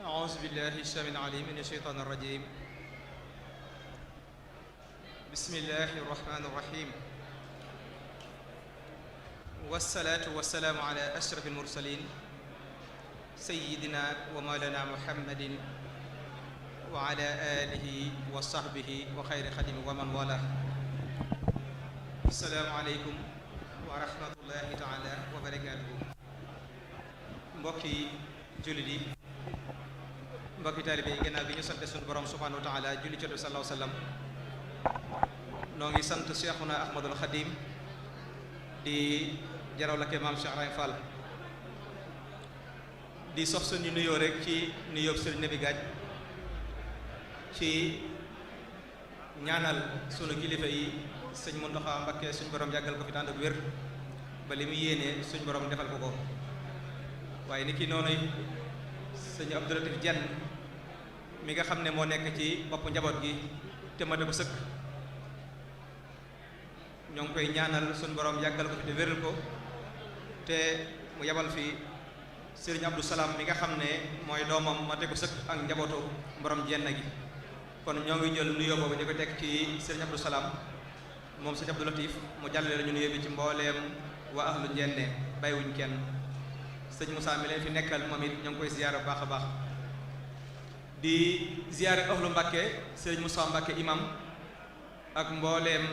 أعوذ بالله السميع العليم من الشيطان الرجيم بسم الله الرحمن الرحيم والصلاة والسلام على أشرف المرسلين سيدنا ومولانا محمد وعلى آله وصحبه وخير خديم ومن والاه السلام عليكم ورحمة الله تعالى وبركاته mbokki jullit yi mbokki taalibe yi gannaaw bi ñu sant sunu borom subhanahu wa taala julli ci sallallahu alayhi wa sallam noo ngi sant Cheikhuna Ahmadul Khadim di jaraw la ke maam Cheikh Ibrahima Fall di sox suñu nuyoo rek ci nuyoo Sëriñ Nabi Gaaj ci ñaanal sunu kilifa yi sëñ Muntaxa Mbakke suñu borom yàggal ko fi tànd ak wér ba li mu yéene suñu borom defal ko ko waaye ni ki noonu sëñ Abdou Latif Jenn mi nga xam ne moo nekk ci boppu njaboot gi te ma de ko sëkk ñoo ngi koy ñaanal suñu borom yàggal ko fi te wéral ko te mu yabal fi sëriñ Abdou Salaam mi nga xam ne mooy doomam ma te ko sëkk ak njabootu borom jenn gi kon ñoo ngi jël nuyoo boobu di ko teg ci sëriñ Abdou Salaam moom sëñ Abdou Latif mu jàllale la ñu nuyoo bi ci mbooleem waa ahlu njenne bàyyiwuñ kenn sëñ Moussa mi leen fi nekkal moom it ñoo ngi koy ziyaara bu baax a baax di ziyaare ahlu Mbàkke sëriñ Moussa Mbàkke imam ak mbooleem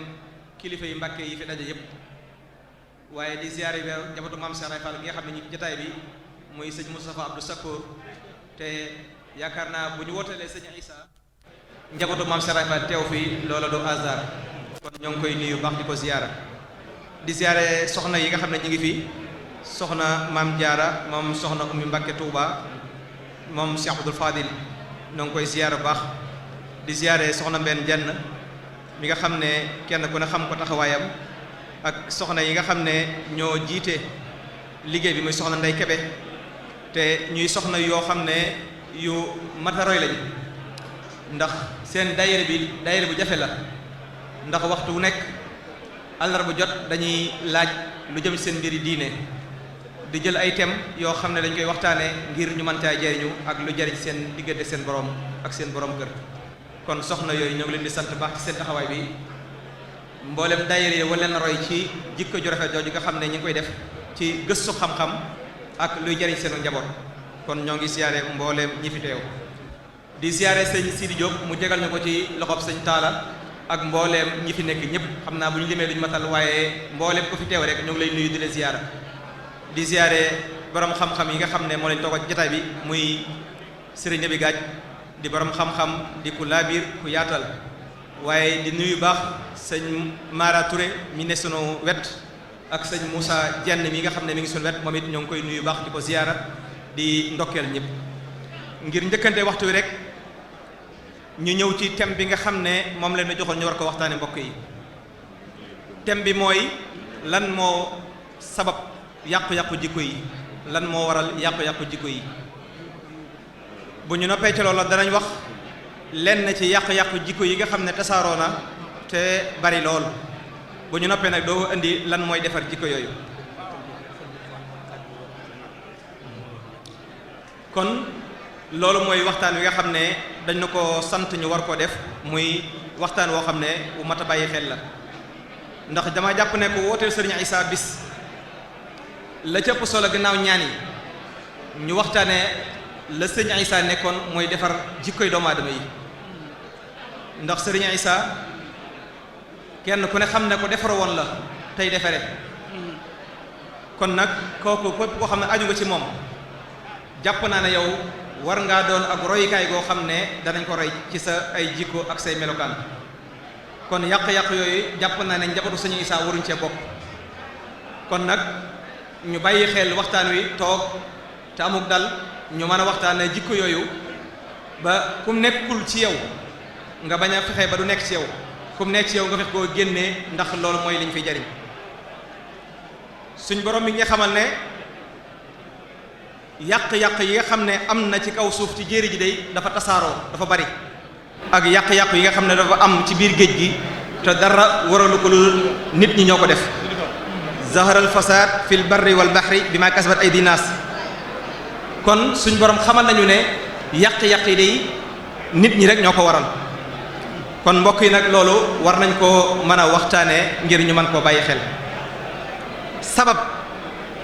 kilifa yi Mbàkke yi fi daje yépp waaye di ziyaare weer njabootu maam Cheikh Ibrahima Fall gi nga xam ne ñi jotaay bi muy sëñ Moustapha Abdou Sakkour te yaakaar naa bu ñu wootelee sëñ Issa njabootu maam Cheikh Ibrahima Fall teew fii loola du hasard kon ñoo ngi koy nuyu baax di ko ziyaara di ziyaare soxna yi nga xam ne ñu ngi fi soxna maam Jaara moom soxna Ummi Mbàkke Touba moom Cheikh Abdoul Fadil ñoo ngi koy ziyaara bu baax di ziyaare soxna Mbenn Jenn mi nga xam ne kenn ku ne xam ko taxawaayam ak soxna yi nga xam ne ñoo jiite liggéey bi muy soxna Ndey Kebe te ñuy soxna yoo xam ne yu mataroy lañ ndax seen daayira bu jafe la ndax waxtu wu nekk àllarba bu jot dañuy laaj lu jëm seen mbiri diine di jël ay thèmes yoo xam ne dañ koy waxtaane ngir ñu mën caa jariñu ak lu jariñ seen diggante seen borom ak seen borom kër kon soxna yooyu ñoo ngi leen di sant baax ci seen taxawaay bi mboolem daayira yi wala leen roy ci jikko ju rafet jooju nga xam ne ñi ngi koy def ci gëstu xam-xam ak luy jariñ seenu njaboot kon ñoo ngi siyaare mboolem ñi fi teew di siyaare sëñ Sidi Diop mu jegal ñu ko ci loxob sëñ Taala ak mbooleem ñi fi nekk ñëpp xam naa bu ñu limee duñu matal waaye mbooleem ko fi teew rek ñoo ngi lay nuyu di la ziyaara di ziyaare borom xam-xam yi nga xam ne moo leen toog ak jotaay bi muy Sëriñ Nabi Gaaj di borom xam-xam di ku laabiir ku yaatal waaye di nuyu baax sëñ Mara Touré mi ne sunu wet ak sëñ Moussa Jenn mi nga xam ne mi ngi sunu wet moom it ñoo ngi koy nuyu baax di ko ziyaara di ndokkeel ñëpp ngir njëkkante waxtu wi rek ñu ñëw ci thème bi nga xam ne moom leen na joxoon ñu war ko waxtaane mbokk yi thème bi mooy lan moo sabab yàqu-yàqu jikko yi lan moo waral yàqu-yàqu jikko yi bu ñu noppee ci loolu danañ wax lenn ci yàqu-yàqu jikko yi nga xam ne tasaaroo na te bari lool bu ñu noppee nag doo indi lan mooy defar jikko yooyu kon loolu mooy waxtaan wi nga xam ne dañ na ko sant ñu war koo def muy waxtaan woo xam ne bu mat a bàyyi xel la ndax dama jàpp ne ko wooteel sëriñ Issa bis la cëpp solo gannaaw ñaan yi ñu waxtaanee la sëriñ Issa nekkoon mooy defar jikkoy doomu aadama yi ndax sëriñ Issa kenn ku ne xam ne ko defar woon la tey defare kon nag kooku képp koo xam ne aju nga ci moom jàpp naa ne yow war ngaa doon ak royukaay goo xam ne danañ ko roy ci sa ay jikko ak say melokaan kon yàq-yàq yooyu jàpp naa ne njabootu sëñ Issa waruñ cee bokk kon nag ñu bàyyi xel waxtaan wi toog te amuk dal ñu mën a waxtaanee jikko yooyu ba kum nekkul ci yow nga bañ a fexe ba du nekk ci yow kum nekk ci yow nga fex koo génnee ndax loolu mooy liñ fiy jariñ suñ borom mi nga xamal ne yàq-yàq yi nga xam ne am na ci kaw suuf ci jéeri ji day dafa tasaaroo dafa bari ak yàq-yàq yi nga xam ne dafa am ci biir géej gi te dara waralu ko lu nit ñi ñoo ko def zaharal fasad fil barri wal bahri bima kasabat aydi nas kon suñ borom xamal nañu ne yàq-yàq yi day nit ñi rek ñoo ko waral kon mbokk yi nag loolu war nañ koo mën a waxtaanee ngir ñu mën koo bàyyi xel sabab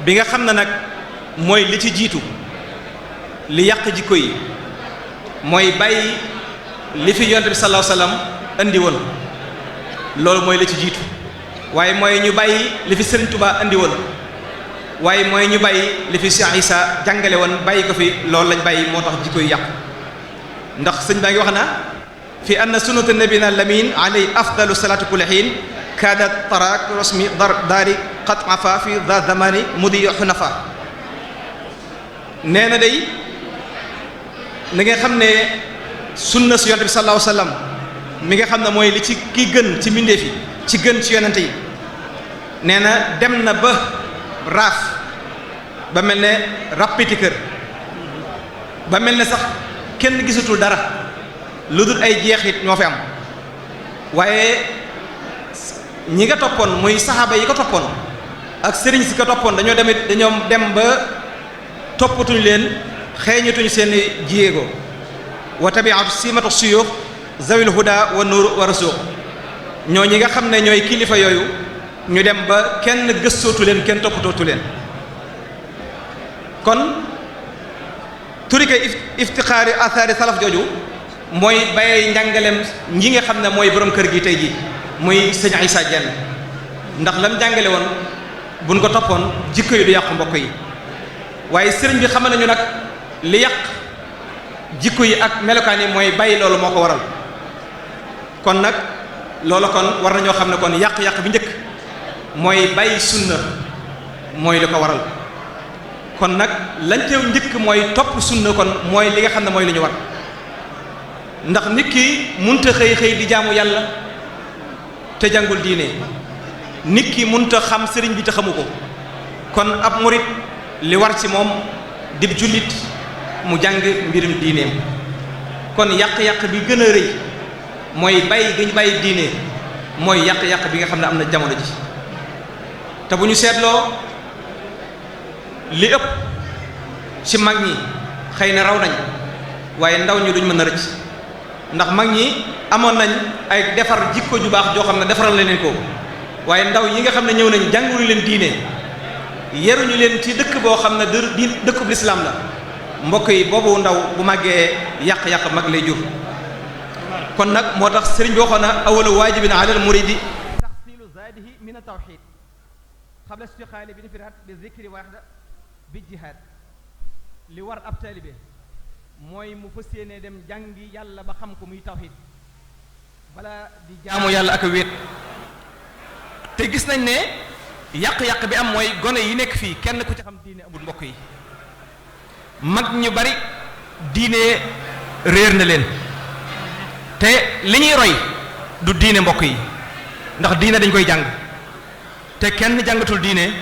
bi nga xam ne nag mooy li ci jiitu li yàq jikko yi mooy bàyyi li fi yonent bi sallallahu alayhi wasallam andi woon loolu mooy li ci jiitu waaye mooy ñu bàyyi li fi Sëriñ Tuubaa andi woon waaye mooy ñu bàyyi li fi Cheikh Issa jàngale woon bàyyi ko fi loolu lañ bàyyi moo tax jikko yi yàqu ndax sëñ baa ngi wax na fi anna sunnata nabina lamin alayhi afdalu salatu kulli hiin kaadat tarak rasmi daari qad afa fi da zamani mudi hunafa nee na day na nga xam ne sunna si yonent bi sallallahu alayhi wasallam mi nga xam ne mooy li ci ki gën ci mbindeef yi ci gën ci yonente yi nee na dem na ba raaf ba mel ne rappiti kër ba mel ne sax kenn gisatul dara lu dul ay jeexit ñoo fi am waaye ñi nga toppoon muy saxaaba yi ko toppoon ak sëriñ si ko toppoon dañoo dem ba toppatuñu leen xeeñatuñu seen jéego wa tabiatu simatu suyux zawil huda wa nur wa rasuq ñoo ñi nga xam ne ñooy kilifa yooyu ñu dem ba kenn gëstootu leen kenn toppatootu leen kon turika iftixaari athari salaf jooju mooy bàyyi njàngaleem ñi nga xam ne mooy borom kër gi tey ji muy sëñ Issa Diène ndax lam jàngale woon buñ ko toppoon jikko yi du yàqu mbokk yi waaye sëriñ bi xamal nañu nag li yàq jikko yi ak melokaan yi mooy bàyyi loolu moo ko waral kon nag loolu kon war nañoo xam ne kon yàq-yàq bi njëkk mooy bàyyi sunna mooy li ko waral kon nag lañ teew njëkk mooy topp sunna kon mooy li nga xam ne mooy li ñu war ndax nit ki munta xëy di jaamu yàlla te jàngul diine nit ki munta xam sëriñ bi te xamu ko kon ab murit li war ci moom dib jullit mu jàng mbirum diineem kon yàq-yàq bi gën a rëy mooy bàyyi gi ñu bàyyi diine mooy yàq-yàq bi nga xam ne am na jamono ji te bu ñu seetloo li ëpp ci mag ñi xëy na raw nañ waaye ndaw ñi duñ mën a rëcc ndax mag ñi amoon nañ ay defar jikko ju baax joo xam ne defaral leen ko waaye ndaw yi nga xam ne ñëw nañ jàngulu leen diine yeruñu leen ci dëkk boo xam ne dëkkub lislaam la mbokk yi boobu ndaw bu màggee yàq-yàq mag lay jur kon nag moo tax sëriñ bi waxoon na awalu waajibin alal muridi taxsilu zaadihi min at-tawhid xabla istixaali bi nifiraat bi zikri waxda bi jihaad li war ab taalibe mooy mu fas yéene dem jàngi yàlla ba xam ko muy tawhid wala di jaamu yàlla ak a wéet te gis nañ ne yàq-yàq bi am mooy gone yi nekk fii kenn ku ci xam diine amul mbokk yi mag ñu bari diine réer na leen te li ñuy roy du diine mbokk yi ndax diine dañ koy jàng te kenn jàngatul diine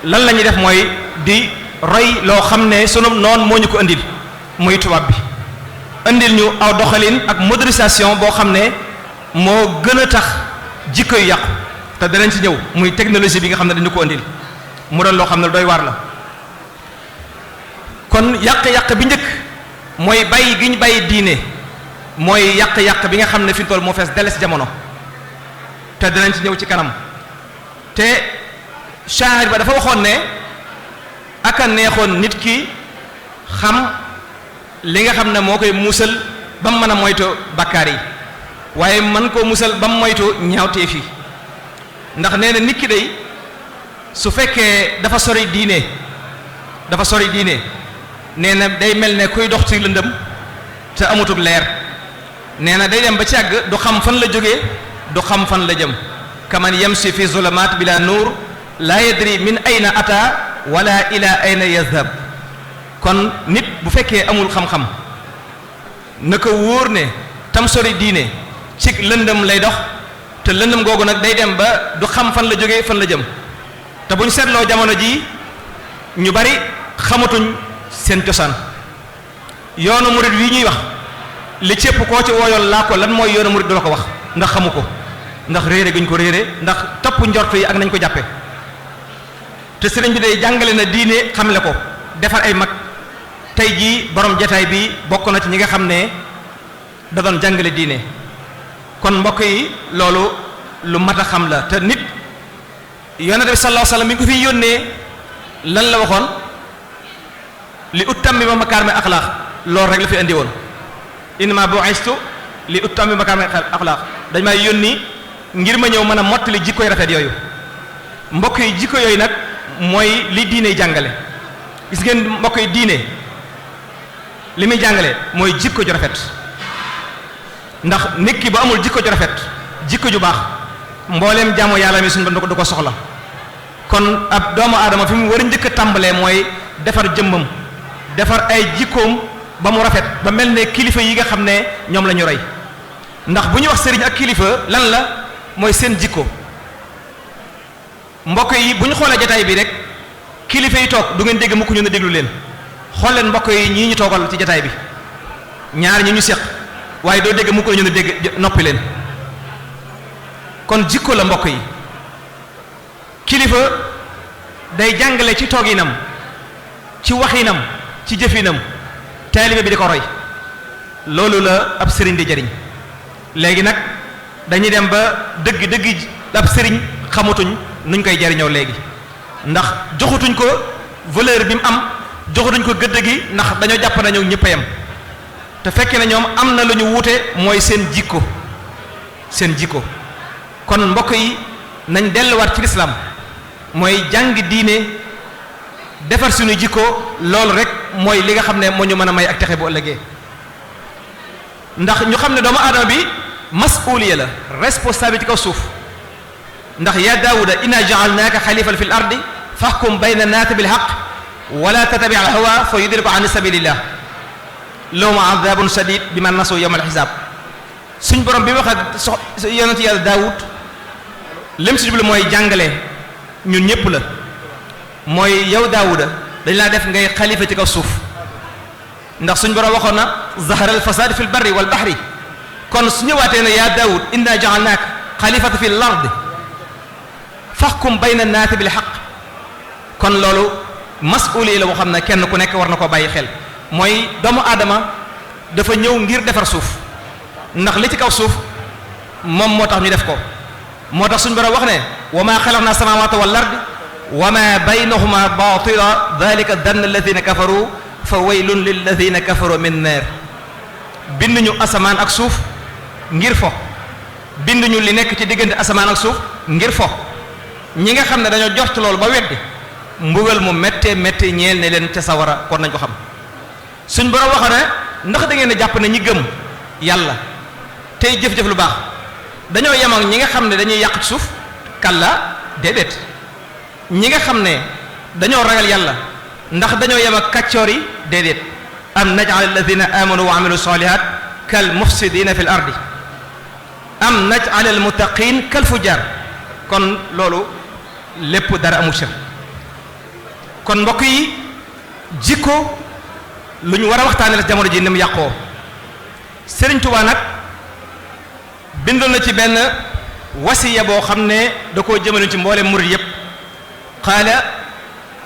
lan la ñuy def mooy di roy loo xam ne sunu noon moo ñu ko indil muy tubaab bi indil ñu aw doxalin ak modernisation boo xam ne moo gën a tax jikko yu yàqu te danañ ci ñëw muy technologie bi nga xam ne dañu ko indil mu doon loo xam ne doy waar la kon yàq-yàq bi njëkk mooy bàyyi gi ñu bàyyi diine mooy yàq-yàq bi nga xam ne fi mu toll moo fees deles jamono te danañ ci ñëw ci kanam te shaahir ba dafa waxoon ne aka neexoon nit ki xam li nga xam ne moo koy musal ba mu mën a moytu bakkaar yi waaye mën koo musal ba mu moytu ñaawteef yi ndax nee na nit ki day su fekkee dafa sori diine nee na day mel ne kuy dox ci lëndëm te amutug leer nee na day dem ba ci àgg du xam fan la jógee du xam fan la jëm kaman yamshi fi zulumat bila nuur la yadri min ayna ata wala ila ayna yazhab kon nit bu fekkee amul xam-xam na ko wóor ne tam sori diine ci lëndëm lay dox te lëndëm googu nag day dem ba du xam fan la jógee fan la jëm te bu ñu seetloo jamono ji ñu bari xamatuñ seen cosaan yoonu murid wi ñuy wax li cépp koo ci wooyoon laa ko lan mooy yoonu murid du la ko wax ndax xamu ko ndax réere guñ ko réere ndax topp njort yi ak nañ ko jàppe te sëriñ bi day jàngale na diine xamle ko defar ay mag tey jii borom jataay bi bokk na ci ñi nga xam ne da doon jàngale diine kon mbokk yi loolu lu mat a xam la te nit yonent bi sallallahu alayhi wasallam mi ngi ko fi yónnee lan la waxoon li utammima makaarima axlaaq loolu rek la fi indi woon innama bu'istu li utammima makaarima axlaaq dañ may yónni ngir ma ñëw mën a mottali jikkoy rafet yooyu mbokk yi jikko yooyu nag mooy li diine jàngale gis ngeen mbokk yi diine li muy jàngale mooy jikko ju rafet ndax nit ki bu amul jikko ju rafet jikko ju baax mbooleem jaamu yàlla mi suñu du ko soxla kon ab doomu aadama fi mu war a njëkk a tàmbalee mooy defar jëmmam defar ay jikkoom ba mu rafet ba mel ne kilifa yi nga xam ne ñoom la ñu roy ndax bu ñuy wax sëriñ ak kilifa lan la mooy seen jikko mbokk yi bu ñu xoolee jataay bi rek kilifa yi toog du ngeen dégg mukk ñu ne déglu leen xool leen mbokk yi ñii ñu toogal ci jataay bi ñaar ñi ñu seq waaye doo dégg mukk ñu ne dégg noppi leen kon jikko la mbokk yi kilifa day jàngale ci tooginam ci waxinam ci jëfinam taalibe bi di ko roy loolu la ab sëriñ di jëriñ léegi nag dañuy dem ba dëgg ab sëriñ xamatuñ nuñ koy jariñoo léegi ndax joxutuñ ko valeur bi mu am joxutuñ ko gëdd gi ndax dañoo jàpp nañu ñëpp a yem te fekkee ne ñoom am na lu ñu wuute mooy seen jikko kon mbokk yi nañ delluwaat ci lislaam mooy jàng diine defar suñu jikko loolu rek mooy li nga xam ne moo ñu mën a may ak texe bu ëllëgee ndax ñu xam ne doomu aadama bi mas'uliya la responsabilité ci kaw suuf ndax yaa daawuda inna ja'alnaaka xalifatan fil ardi fahkum bayna naasi bil haqq wala tattabi' al hawa fa yudillaka an sabilillah lahum adabun shadid bima nasu yawm al hisab suñ borom bi wax ak yonent yàlla daawud lim si jublu mooy jàngale ñun ñëpp la mooy yow daawuda dañ laa def ngay xalifa ci kaw suuf ndax suñ borom waxoon na zahara al fasad fil barri wal bahri kon su ñëwaatee ne yaa daawud inna ja'alnaaka xalifatan fil ardi fahkum bayna naasi bil haqq kon loolu mas'uuli la boo xam ne kenn ku nekk war na ko bàyyi xel mooy doomu aadama dafa ñëw ngir defar suuf ndax li ci kaw suuf moom moo tax ñu def ko moo tax suñu borom wax ne wa ma xalaqna samawati wal ardi wa ma baynahuma batila dhalika dhanna alladhina kafaru fa waylun lilladhina kafaru min naar binduñu asamaan ak suuf ngir fo binduñu li nekk ci diggante asamaan ak suuf ngir fo ñi nga xam ne dañoo jort loolu ba weddi mbugal mu méttee méttee ñeel ne leen ca sawara kon nañ ko xam suñ borom wax ne ndax da ngeen a jàpp ne ñi gëm yàlla tey jëf-jëf lu baax dañoo yem ak ñi nga xam ne dañuy yàq ci suuf kàlla déedéet ñi nga xam ne dañoo ragal yàlla ndax dañoo yem ak kàccoor yi déedéet am naj'al alladhina amanu wa amilu salihat kal mufsidina fil ardi am naj'al al muttaqin kal fujjar kon loolu lépp dara amu ci kon mbokk yi jikko lu ñu war a waxtaane la jamono ji ni mu yàqoo Sëriñ Tuubaa nag bindoon na ci benn wasiya boo xam ne da koo jëmale ci mboolem murid yépp qaala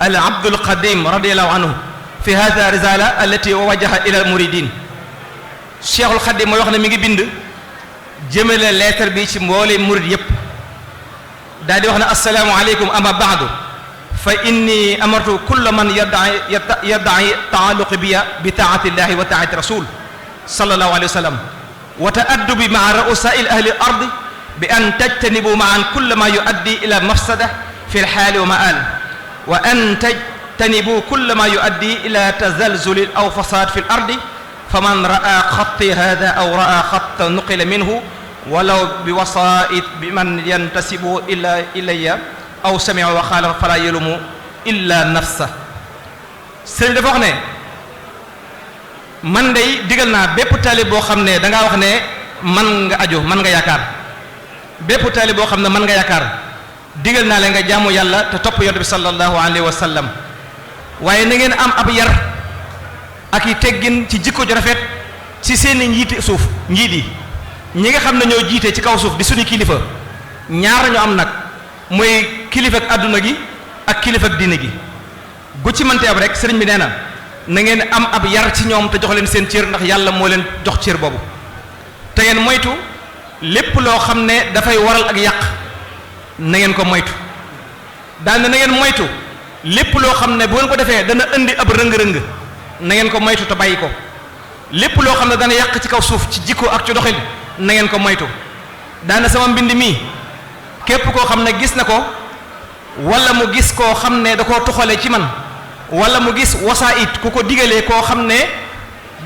al abdul qadim radiyallahu anhu fi hadha risala allati wajaha ila al muridin Cheikhul Xadim mooy wax ne mi ngi bind jëmale lettre bi ci mboolem murid yépp daal di wax ne assalaamu aleykum amma ba'du fa inni amartu kulla man yadda'i ta'alluq biya bi ta'ati llahi wa ta'ati rasul sallallahu alayhi wa sallam wa ta'addubi ma'a ru'asa'i ahli al-ardi bi an tajtanibu ma'an kulla ma yu'addi ila mafsada fi al-hal wa ma'al wa an tajtanibu kulla ma yu'addi ila tazalzul aw fasad fi al-ardi faman ra'a khatti hadha aw ra'a khatta nuqila minhu walaw bi wasa'id biman yantasibu illa ilayya aw sami'a wa xaala fala yelumu illa nafsa sëriñ dafa wax ne man day digal naa bépp taalib boo xam ne dangaa wax ne man nga aju man nga yaakaar bépp taalib boo xam ne man nga yaakaar digal naa leen nga jaamu yàlla te topp yonent bi sallallahu alayhi wa sallam waaye na ngeen am ab yar ak i teggin ci jikko ju rafet ci seeni njiiti suuf njiit yi ñi nga xam ne ñoo jiite ci kaw suuf di suñu kilifa ñaar ñu am nag mooy kilifa ak àdduna gi ak kilifa ak diine gi gu ci mënte ab rek sëriñ bi nee na na ngeen am ab yar ci ñoom te jox leen seen cër ndax yàlla moo leen jox cër boobu te ngeen moytu lépp loo xam ne dafay waral ak yàq na ngeen ko moytu daan na ngeen moytu lépp loo xam ne bu ngeen ko defee dana indi ab rëng-rëng na ngeen ko moytu te bàyyi ko lépp loo xam ne dana yàq ci kaw suuf ci jikko ak ci doxin na ngeen ko moytu daana sama mbind mii képp koo xam ne gis na ko wala mu gis koo xam ne da koo tuxale ci man wala mu gis wasaait ku ko digalee koo xam ne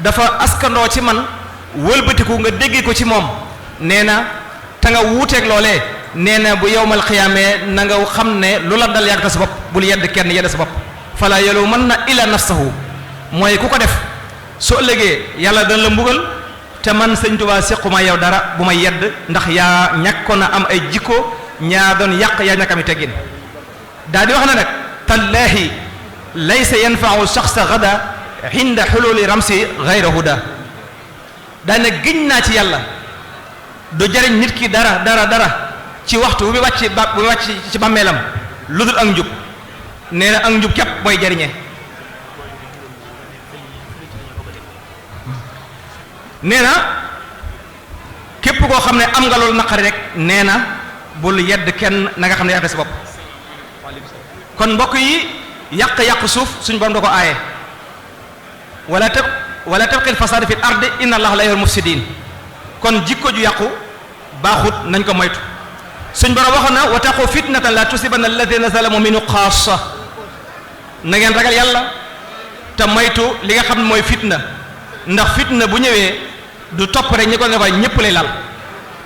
dafa askandoo ci man wëlbatiku nga dégge ko ci moom nee na te nga wuuteeg loolee nee na bu yowmal xiyaamee na nga xam ne lu la dal yàgg sa bopp bul yedd kenn yedd sa bopp fala yalumanna illa nafsahu mooy ku ko def soo ëllëgee yàlla dana la mbugal te man sëñ Tuubaa séquma yow dara bu ma yedd ndax yaa ñàkkoon a am ay jikko ñaa doon yàq yaa ñàkk ami teggin daal di wax na nag tallaahi laysa yanfau shaxsa gada inda xululi ramsi gayra huda daane giñ naa ci yàlla du jariñ nit ki dara ci waxtu bu wàcc ci bàmmeelam lu dul ak njub nee na ak njub képp mooy jariñe nee na képp koo xam ne am nga loolu naqari rek nee na bul yedd kenn na nga xam ne yaa sa bopp kon mbokk yi yàq suuf suñ borom da ko aaye wala tabqil fasaad fil ardi inna allaha la yuhibbul mufsidin kon jikko ju yàqu baaxut nañ ko moytu suñ borom waxoon na wa taqu fitnatan la tusibanna alladhina zalamu minhu xaassa na ngeen ragal yàlla te moytu li nga xam ne mooy fitna ndax fitna bu ñëwee du topp rek ñi ko ne waaye ñëpp lay lal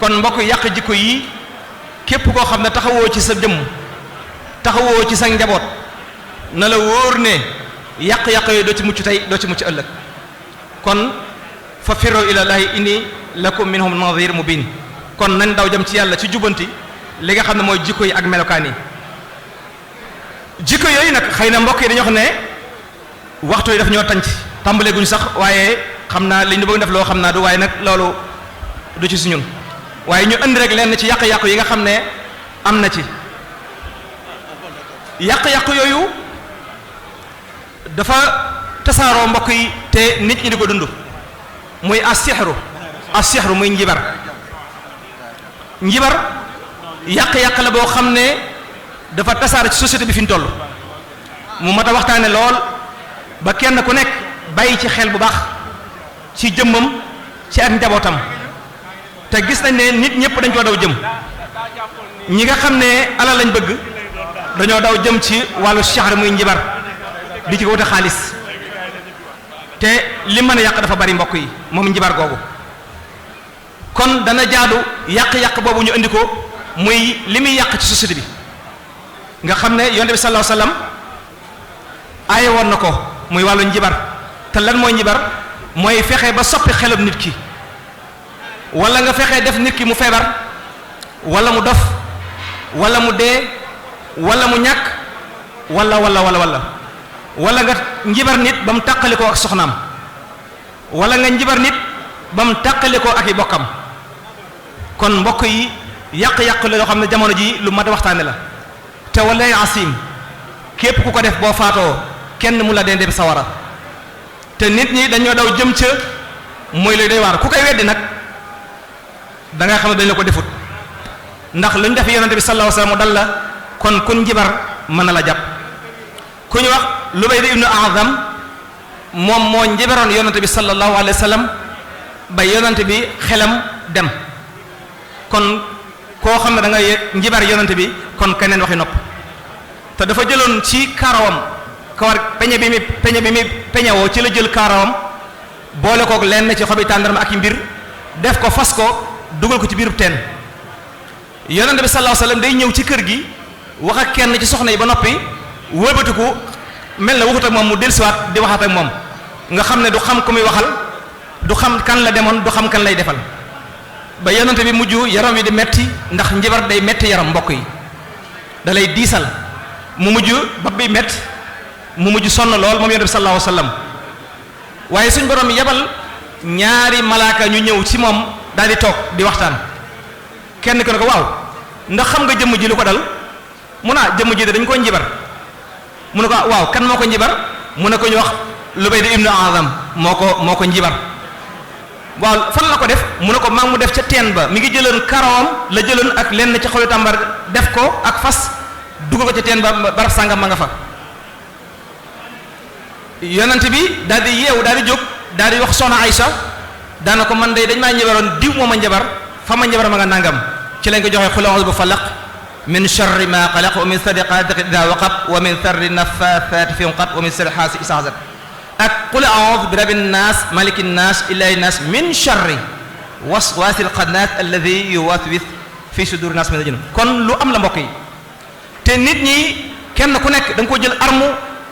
kon mbokk yàq jikko yi képp koo xam ne taxawoo ci sa jëmm taxawoo ci sa njaboot na la wóor ne yàq-yàq yooyu doo ci mucc tey doo ci mucc ëllëg kon fa firru ilallahi inni lakum minhum nadhir mubin kon nañ daw jëm ci yàlla ci jubanti li nga xam ne mooy jikko yi ak melokaan yi jikko yooyu nag xëy na mbokk yi dañoo xam ne waxtu yi daf ñoo tànc tàmbalee guñ sax waaye xam naa li ñu bëgg def loo xam naa du waaye nag loolu du ci suñun waaye ñu indi rek lenn ci yàq-yàq yi nga xam ne am na ci yàq-yàq yooyu dafa tasaaroo mbokk yi te nit ñi di ko dund muy as-sihru muy njibar yàq-yàq la boo xam ne dafa tasaar ci société bi fi ñu toll mu mat a waxtaane lool ba kenn ku nekk bàyyi ci xel bu baax ci jëmmam ci ak njabootam te gis nañ ne nit ñëpp dañ koo daw jëm ñi nga xam ne alal lañ bëgg dañoo daw jëm ci wàllu sihr muy njibar di ci ko wute xaalis te li mën a yàq dafa bari mbokk yi moom njibar googu kon dana jaadu yàq-yàq boobu ñu indi ko muy li muy yàq ci société bi nga xam ne yonent bi sallallahu alayhi wasallam aaye woon na ko muy wàllu njibar te lan mooy njibar mooy fexe ba soppi xelum nit ki wala nga fexe def nit ki mu feebar wala mu dof wala mu dee wala mu ñàkk wala nga njibar nit ba mu tàqalikoo ak soxnaam wala nga njibar nit ba mu tàqalikoo ak i bokkam kon mbokk yi yàq-yàq la yoo xam ne jamono ji lu mat a waxtaane la te wallahi asim képp ku ko def boo faatoo kenn mu la dee dem sawara te nit ñi dañoo daw jëm ca mooy luy day waar ku koy weddi nag da nga xam ne dañ la ko defut ndax lu ñu def yonente bi sallallahu alayhi wasallam mu dal la kon kun njibar mën na la jàpp ku ñu wax Lubayd ibnu A'zam moom moo njibaroon yonente bi sallallahu alayhi wasallam ba yonente bi xelam dem kon koo xam ne da nga njibar yonente bi kon keneen waxi nopp te dafa jëloon ci kaarawam kawar peñe bi mi peñewoo ci la jël kaarawam boole kook lenn ci xobi tàndarma ak i mbir def ko fas ko dugal ko ci biirub teen yonente bi sallallahu alayhi wasallam day ñëw ci kër gi wax ak kenn ci soxna yi ba noppi wëlbatiku mel na waxut ak moom mu dellusiwaat di waxaat ak moom nga xam ne du xam ku muy waxal du xam kan la demoon du xam kan lay defal ba yonente bi mujj yaram wi di metti ndax njibar day metti yaram mbokk yi da lay diisal mu mujj bopp bi metti mu mujj sonn lool moom yonente bi sallallahu alayhi wasallam waaye suñ borom yebal ñaari malaaka ñu ñëw ci moom daal di toog di waxtaan kenn ki ne ko waaw ndax xam nga jëmm ji lu ko dal mu naa jëmm ji de dañ ko njibar mu ne ko waaw kan moo ko njibar mu ne ko ñu wax Lubayd ibnu Azam moo ko njibar. waaw fan la ko def mu ne ko maa mu def ca teen ba mi ngi jëloon karawam la jëloon ak lenn ci xolu tàmbar def ko ak fas dugal ko ca teen ba barab sàngam ma nga fa. yonent bi daal di yeewu daal di jóg daal di wax soxna Aysa daana ko man day dañ maa njabaroon diw moo ma njabar fa ma njabar ma nga nangam ci lañ ko joxee xul a'uuzu bi falaq min sharri ma xalaq wa min sharri qaasiqin idaa waqab wa min sharri naffaasaati fil uqad wa min sharri haasidin izaa hasad ak qul a'uuzu bi rabbin naas malikin naas ilaahin naas min sharri waswaasil xannaas allazii yuwaswisu fii suduuri naas mina al-jinn. kon lu am la mbokk yi te nit ñi kenn ku nekk da nga ko jël arme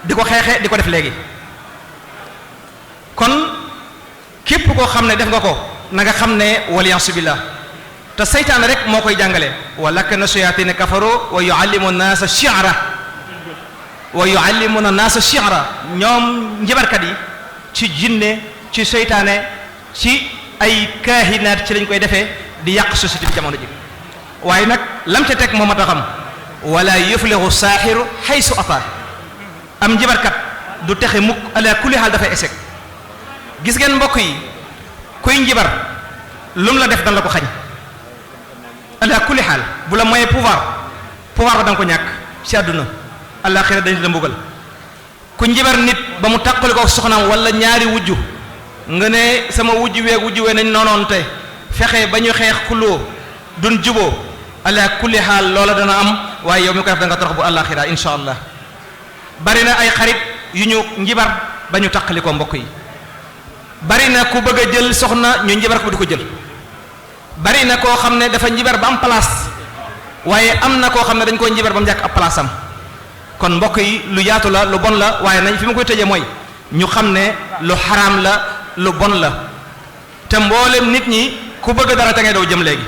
di ko xeexe di ko def léegi. kon képp koo xam ne def nga ko na nga xam ne waliyansu billah te seytaane rek moo koy jàngale walakina shayaatiina kafaru wa yuallimuna naasa shi'ra ñoom njibarkat yi ci jinne ci seytaane ci ay kaahinaat ci lañ koy defee di yàq société bi jamono ji waaye nag lam ca teg moo mat a xam wala yuflihu saaxiru haysu ataa am njibarkat du texe mukk ala kulli haal dafay échec. gis ngeen mbokk yi kuy njibar lum la def dan la ko xañ ala kulli xaal bu la moyee pouvoir ba da nga ko ñàkk ci àdduna àllaaxira dañ la mbugal ku njibar nit ba mu tàqali ko soxnaam wala ñaari wujju nga ne sama wujju wee nañ noonoon te fexe ba ñu xeex xuloo dun juboo ala kulli xaal loola dana am waaye yow mi ko def da nga torox bu àllaaxira insha allah bari na ay xarit yu ñu njibar ba ñu tàqali ko mbokk yi bari na ku bëgg a jël soxna ñu njibar ko du ko jël bari na koo xam ne dafa njibar ba am place waaye am na koo xam ne dañ koy njibar ba mu jàkk ab place am kon mbokk yi lu yaatu la lu bon la waaye nañ fi ma koy tëjee mooy ñu xam ne lu xaraam la lu bon la te mboolem nit ñi ku bëgg dara te ngay daw jëm léegi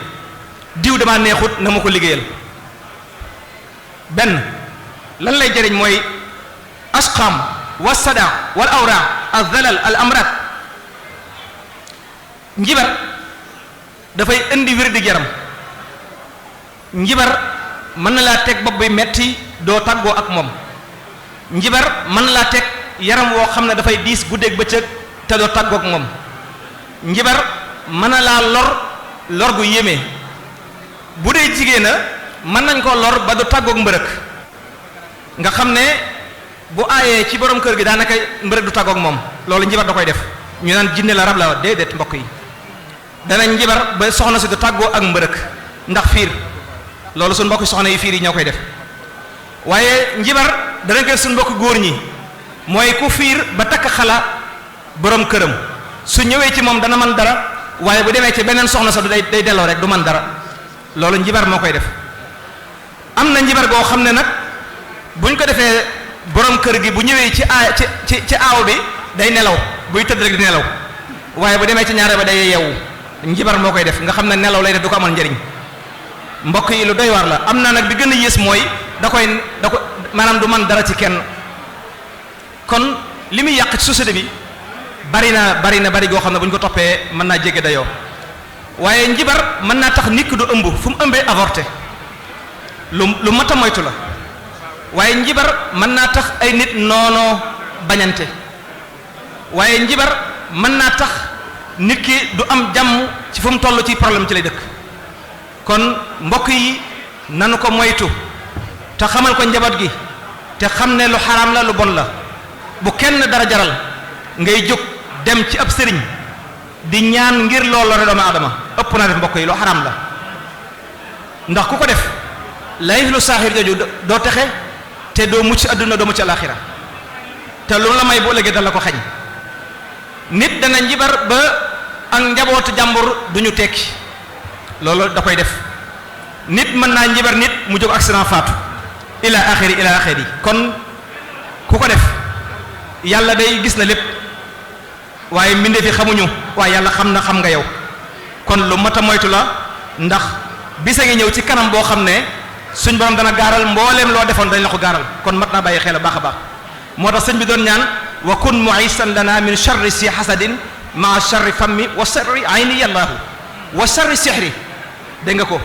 diw dama neexut na ma ko liggéeyal benn lan lay jëriñ mooy asqam wa sada wal awra al zalal al amrat njibar dafay indi wér di yaram njibar mën na laa teg bopp bi metti doo tàggoo ak moom njibar mën na laa teg yaram woo xam ne dafay diis guddeeg bëccëg te doo tàggoo ak moom njibar mën na laa lor gu yéeme bu dee jigéen a mën nañ koo lor ba du tàggoog mbërëk nga xam ne bu aayee ci borom kër gi daanaka mbërëk du tàggoog moom loolu njibar da koy def ñu naan jinne la rab la déedéet mbokk yi danañ njibar ba soxna si du tàggoo ak mbërëk ndax fiir loolu suñ mbokk soxna yi fiir yi ñoo koy def waaye njibar danañ koy suñ mbokk góor ñi mooy ku fiir ba takk xala borom këram su ñëwee ci moom dana mën dara waaye bu demee ci beneen soxna sa day delloo rek du mën dara loolu njibar moo koy def am na njibar goo xam ne nag buñ ko defee borom kër gi bu ñëwee ci aaw bi day nelaw buy tëdd rek di nelaw waaye bu demee ci ñaare ba day yeewu njibar moo koy def nga xam ne nelaw lay def du ko amal njëriñ mbokk yi lu doy waar la am na nag bi gën a yées mooy da ko maanaam du man dara ci kenn kon li muy yàq ci société bi bari goo xam ne bu ñu ko toppee mën naa jégge dayoo waaye njibar mën naa tax nit ki du ëmb fu mu ëmbee avorté lu mat a moytu la waaye njibar mën naa tax ay nit noonoo bañante waaye njibar mën naa tax nit ki du am jàmm ci fu mu toll ci problème ci lay dëkk kon mbokk yi nanu ko moytu te xamal ko njaboot gi te xam ne lu xaraam la lu bon la bu kenn dara jaral ngay jóg dem ci ab sëriñ di ñaan ngir loolu la doomu aadama ëpp na def mbokk yi lu xaraam la ndax ku ko def lay lu saaxir jooju doo texe te doo mucc adduna doo mucc alaxira te lu la may bu ëllëgee dal la ko xañ nit dana njibar ba ak njabootu jàmbur duñu tekki loolu da koy def nit mën naa njibar nit mu jóg accident faatu ila axiri kon ku ko def yàlla day gis na lépp waaye mbindeef yi xamuñu waaye yàlla xam nga yow kon lu mat a moytu la ndax bisa ngi ñëw ci kanam boo xam ne suñ borom dana gaaral mbooleem loo defoon dañ la ko gaaral kon mat naa bàyyi xel baax a baax moo tax sëñ bi doon ñaan wa kun muisan lana min charri si hasadin maa charri fammi wa charri ayni yallaahu wa charri sihri dégg nga ko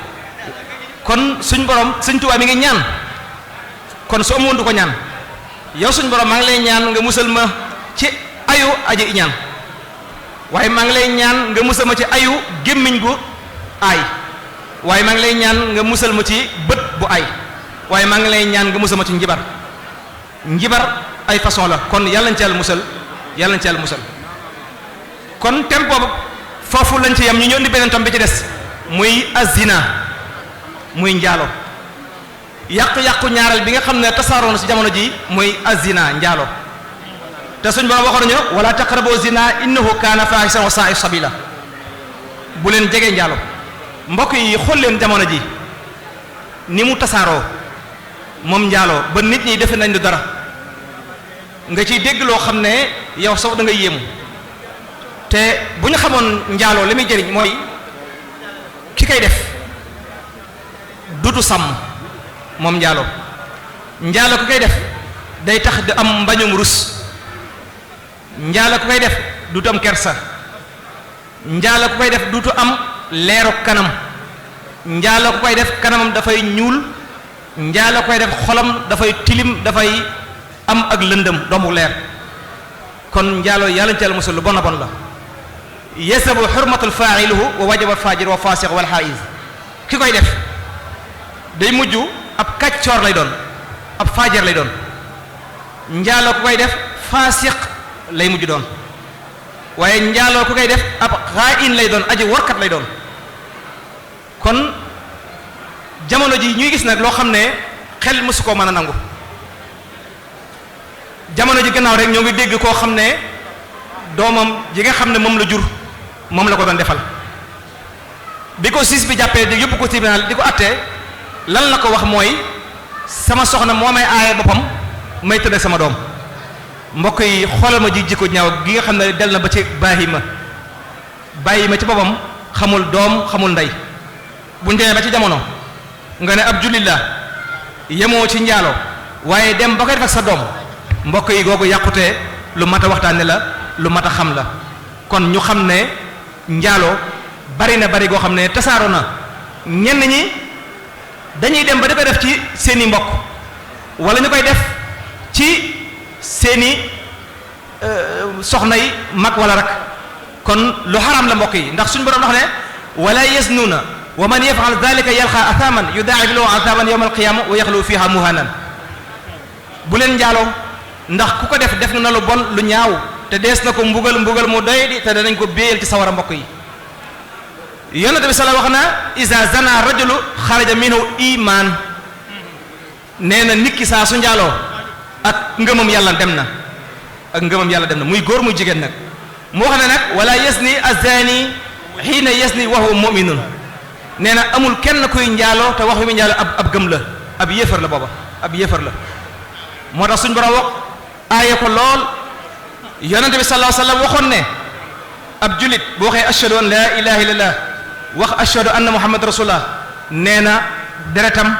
kon suñ borom suñ Tuubaa mi ngi ñaan kon su amoon du ko ñaan yow suñ borom maa ngi lay ñaan nga musal ma ci ayu aji iñaan waaye maa ngi lay ñaan nga musal ma ci ayu gémmiñ gu aay waaye maa ngi lay ñaan nga musal ma ci bët bu aay waaye maa ngi lay ñaan nga musal ma ci njibar ay façon la kon yàlla nañ ci yàlla musal yàlla nañ ci yàlla musal kon thème boobu foofu lañ ci yam ñu ñëw di beneen tom bi ci des muy azina muy njaalo yàqu-yàqu ñaareel bi nga xam ne tasaaroo na ci jamono ji muy azina njaalo te suñ borom waxoon nañu wala taqrabu zina innahu kaana faahishan wa sa'a sabila bu leen jege njaalo mbokk yi xool leen jamono ji ni mu tasaaroo moom njaaloo ba nit ñi defe nañ du dara nga ciy dégg loo xam ne yow sax da nga yéemu te bu ñu xamoon njaaloo li muy jëriñ mooy ki koy def dutu sàmm moom njaaloo ki koy def day tax di am mbañum rus njaaloo ki koy def dutu am kersa njaaloo ki koy def dutu am leeru kanam njaaloo ki koy def kanamam dafay ñuul njaaloo ki koy def xolam dafay tilim dafay am ak lëndëm doomu leer kon njaaloo yàlla ci yàlla musul lu bon a bon la yasabu xurmatul fa'iluhu wa wajaba fajir wa fasiq wal haiz ki koy def day mujj ab kàccoor lay doon ab faajir lay doon njaaloo ku koy def fasiq lay mujj doon waaye njaaloo ku koy def ab xaa'in lay doon aji warkat lay doon kon jamono ji ñuy gis nag loo xam ne xel mësu koo mën a nangu jamono ji gannaaw rek ñoo ngi dégg koo xam ne doomam ji nga xam ne moom la jur moom la ko doon defal bi ko siis bi jàppee di yóbbu ko tribunal di ko attee lan la ko wax mooy sama soxna moo may aaye boppam may tëdd sama doom mbokk yi xoolal ma ji jikko ñaaw gi nga xam ne del na ba ci bàyyi ma ci boppam xamul doom xamul ndey bu demee ba ci jamono nga ne ab jullit la yemoo ci njaalo waaye dem ba koy def ak sa doom mbokk yi googu yàqutee lu mat a waxtaane la lu mat a xam la kon ñu xam ne njaaloo bari na bari goo xam ne tasaaroo na ñenn ñi dañuy dem ba di ko def ci seeni mbokk wala ñu koy def ci seeni soxna yi mag wala rak kon lu xaraam la mbokk yi ndax suñu borom wax ne wala yasnuuna wa man yaf'al dhalika yalqa athaman yudaa'if lahu athaman yawm al-qiyamah wa yaxlu fiha muhanan bu leen njaaloo ndax ku ko def na lu bon lu ñaaw te dees na ko mbugal mu doy di te danañ ko béyal ci sawara mbokk yi yonent bi sala wax na isa zana rajulu xaraja minhu iman nee na nit ki saa su njaaloo ak ngëmam yàlla dem na muy góor muy jigéen nag mu wax ne nag wala yasni azani xiina yasni wa huwa mu'minun nee na amul kenn kuy njaaloo te wax wi mu njaaloo ab gëm la ab yéefar la booba ab yéefar la moo tax suñ borom wax aaye ko lool yonente bi sallallahu alayhi wasallam waxoon ne ab julit bu waxee ashhadu an la ilaha illallah wax ashhadu anna muhammad rasulullah nee na deretam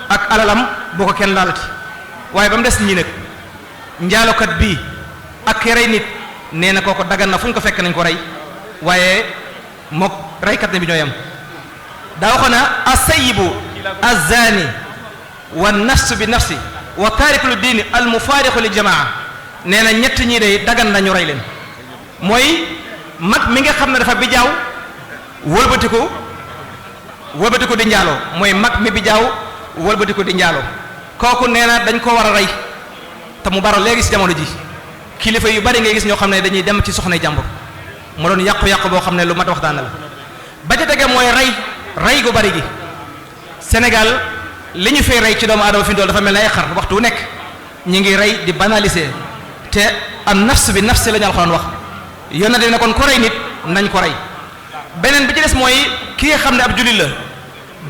ak alalam boo ko kenn laalati waaye ba mu des ñii nag njaalokat bii ak rey nit nee na kooko dagan na fu ñu ko fekk nañ ko rey waaye mook reykat ne bi ñooy am daa waxoon na asayibu azani wa nafsu bi nafsi wa taariku li diini al mufaariqu li jamaa nee na ñett ñii day dagan nañu rey leen mooy mag mi nga xam ne dafa bijaaw wëlbatiku di njaaloo mooy mag mi bijaaw wëlbatiku di njaaloo kooku nee na dañ ko war a rey te mu baro léegi ci jamono ji kilifa yu bari ngay gis ñoo xam ne dañuy dem ci soxna jàmbur mu doon yàqu-yàqu boo xam ne lu mat waxtaan la ba ca tege mooy rey gu bari gi Sénégal li ñu fay rey ci doomu aadama fi dool dafa mel ne ay xar waxtu wu nekk ñu ngi rey di banaliser te am nafs bi nafs la ñu alxuraan wax yónnate ne kon ko rey nit nañ ko rey beneen bi ci des mooy ki nga xam ne ab jullit la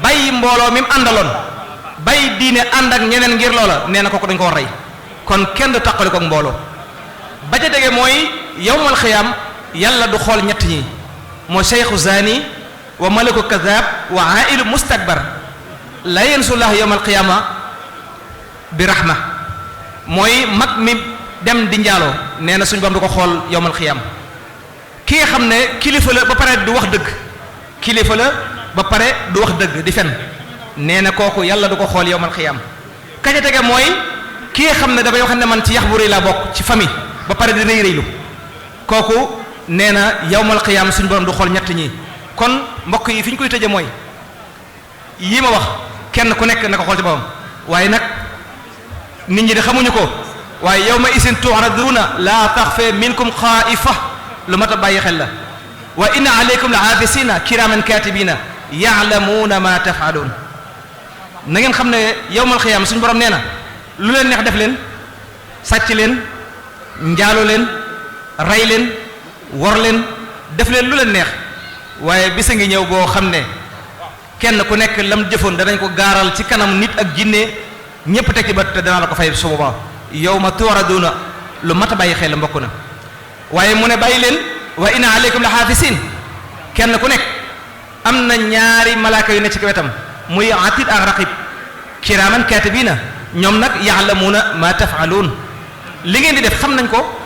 bàyyi mbooloo mi mu àndaloon bàyyi diine ànd ak ñeneen ngir loola nee na kooku dañ ko war rey kon kenn du taqali ko mbooloo ba ca tege mooy yawmal xiyaam yàlla du xool ñett ñi mooy cheikhu zani wa maliku kadab wa ailu mustakbar la yansullah yawmal qiyaama bi rahma mooy mag mi dem di njaaloo nee na suñu bam du ko xool yawmal qiyaama ki nga xam ne kilifa la ba pare du wax dëgg di fen nee na kooku yàlla du ko xool yawmal qiyaama ka ca tege mooy ki nga xam ne dafay wax ne man ci yax bu rëy laa bokk ci famille ba pare di rëy rëylu kooku nee na yawmal qiyaam suñu borom du xool ñett ñi. kon mbokk yi fi ñu koy tëje mooy yii ma wax kenn ku nekk na ko xool ci boppam waaye nag nit ñi de xamuñu ko waaye yawma isin tu'raduna la taxfa minkum xaa'ifa lu mat a bàyyi xel la wa inna alaykum la haafisina kiraman katibina ya'lamuna ma taf'alun na ngeen xam ne yawmal qiyaam suñu borom nee na lu leen neex def leen sàcc leen njaalo leen rey leen wor leen def leen lu leen neex waaye bisa ngi ñëw boo xam ne kenn ku nekk lam jëfoon danañ ko gaaral ci kanam nit ak jinne ñépp teg ci ba te danaa la ko fay su boobaa yawma tu'raduna lu mat a bàyyi xel mbokk na waaye mu ne bàyyi leen wa inna alaykum la haafisiin kenn ku nekk am na ñaari malaaka yu ne ci wetam muy atid ak raqib kiraaman kaatibiina ñoom nag ya'lamuuna ma taf'aluun li ngeen di def xam nañ ko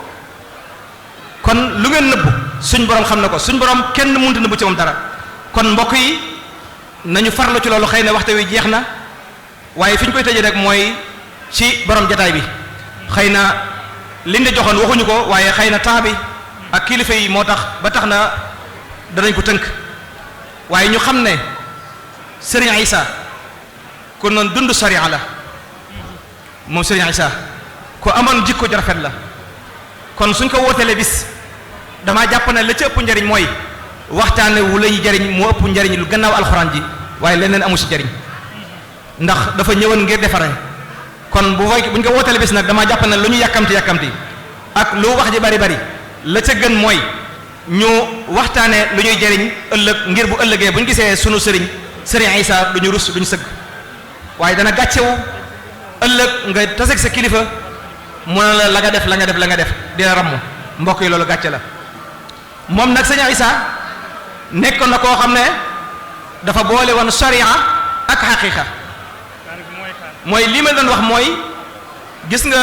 kon lu ngeen nëbbu suñ borom xam na ko suñ borom kenn mënut a nëbbu ci moom dara kon mbokk yi nañu farlu ci loolu xëy na waxtu wi jeex na waaye fi ñu koy tëjee rek mooy ci borom jataay bi xëy na liñ la joxoon waxuñu ko waaye xëy na temps bi ak kilifa yi moo tax ba tax na danañ ko tënk waaye ñu xam ne Serigne Issa ku noon dund sariya la moom Serigne Issa ku amoon jikko ju rafet la kon suñ ko wootelee bis damaa jàpp ne la ci ëpp njariñ mooy waxtaane wu la ñu jariñ moo ëpp njariñ lu gannaaw alxuraan ji waaye leneen amu ci jariñ ndax dafa ñëwoon ngir defare kon buñ ko wootelee bis nag damaa jàpp ne lu ñu yàkkamti ak lu wax ji bari bari la ca gën mooy ñu waxtaane lu ñuy jariñ ëllëg ngir bu ëllëgee bu ñu gisee sunu Serigne Issa duñu rus duñu sëgg waaye dana gàccewu ëllëg nga taseeg sa kilifa mu ne la nga def dina ramm mbokk yi loolu gàcce la moom nag Serigne Issa nekkoon na koo xam ne dafa boole woon sharia ak xaqiqa mooy lii ma doon wax mooy gis nga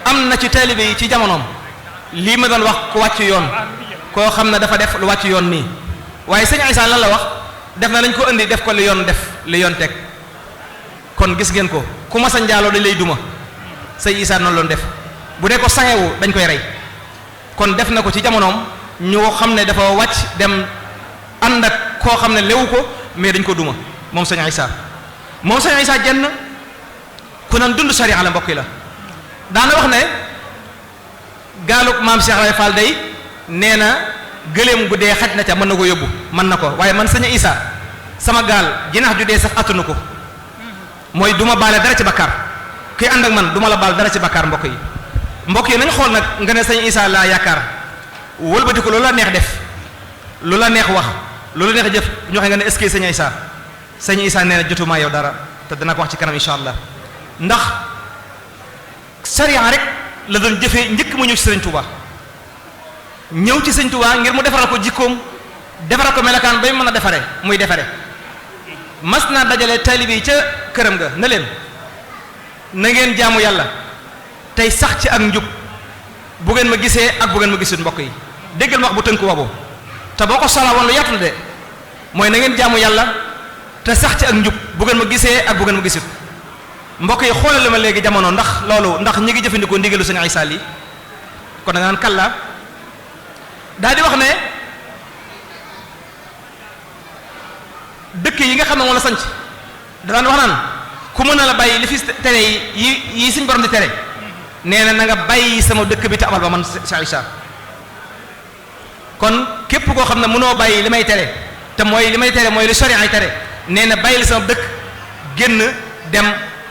am na ci taalibe yi ci jamonoom lii ma doon wax ku wàcc yoon koo xam ne dafa def lu wàcc yoon nii waaye Serigne Issa lan la wax def na lañ ko indi def ko li yoon teg kon gis ngeen ko ku ma sa njaaloo dañ lay duma Serigne Issa noonu loon def bu dee ko sangewu dañ koy rey kon def na ko ci jamonoom ñoo xam ne dafa wàcc dem ànd ak koo xam ne lewu ko mais dañ ko duma moom Serigne Issa jenn ku nan dund sariya la mbokk yi la daana wax ne gaalug maam Cheikh Ray Fall day nee na gëléem gu dee xaj na ca mën na ko yóbbu mën na ko waaye man Serigne Issa sama gaal jinax ju dee sax attunu ko mooy du ma baale dara ci bakkaar kuy ànd ak man du ma la baal dara ci bakkaar mbokk yi nañ xool nag nga ne Serigne Issa laa yaakaar wëlbati ko loolu la neex def lu la neex wax loolu neex jëf ñu waxe nga ne est-ce que Serigne Issa nee na jotumaa yow dara te dana ko wax ci kanam insha allah ndax sariya rek la doon jëfee njëkk mu ñëw ci Serigne Touba ñëw ci Serigne Touba ngir mu defaral ko jikkoom defaral ko melakaan bay mën a defare muy defare mas naa dajale taalibe yi ca këram ga ne leen na ngeen jaamu yàlla tey sax ci ak njub bu ngeen ma gisee ak bu ngeen ma gisul mbokk yi déggal ma wax bu tënk boobu te boo ko soxlaa woon lu yaatu de mooy na ngeen jaamu yàlla te sax ci ak njub bu ngeen ma gisee ak bu ngeen ma gisul mbokk yi xoolal ma léegi jamono ndax ñi ngi jëfandikoo ndigalu Serigne Issa li kon da nga naan kàllaa daal di wax ne dëkk yi nga xam ne moo la sanc daan wax naan ku mën a la bàyyi li fi tere yi suñ borom di tere nee na nga bàyyi sama dëkk bi te amal ba man Cheikh Issa kon képp koo xam ne mënoo bàyyi li may tere te mooy li may tere mooy li sharia ay tere nee na bàyyi li sama dëkk génn dem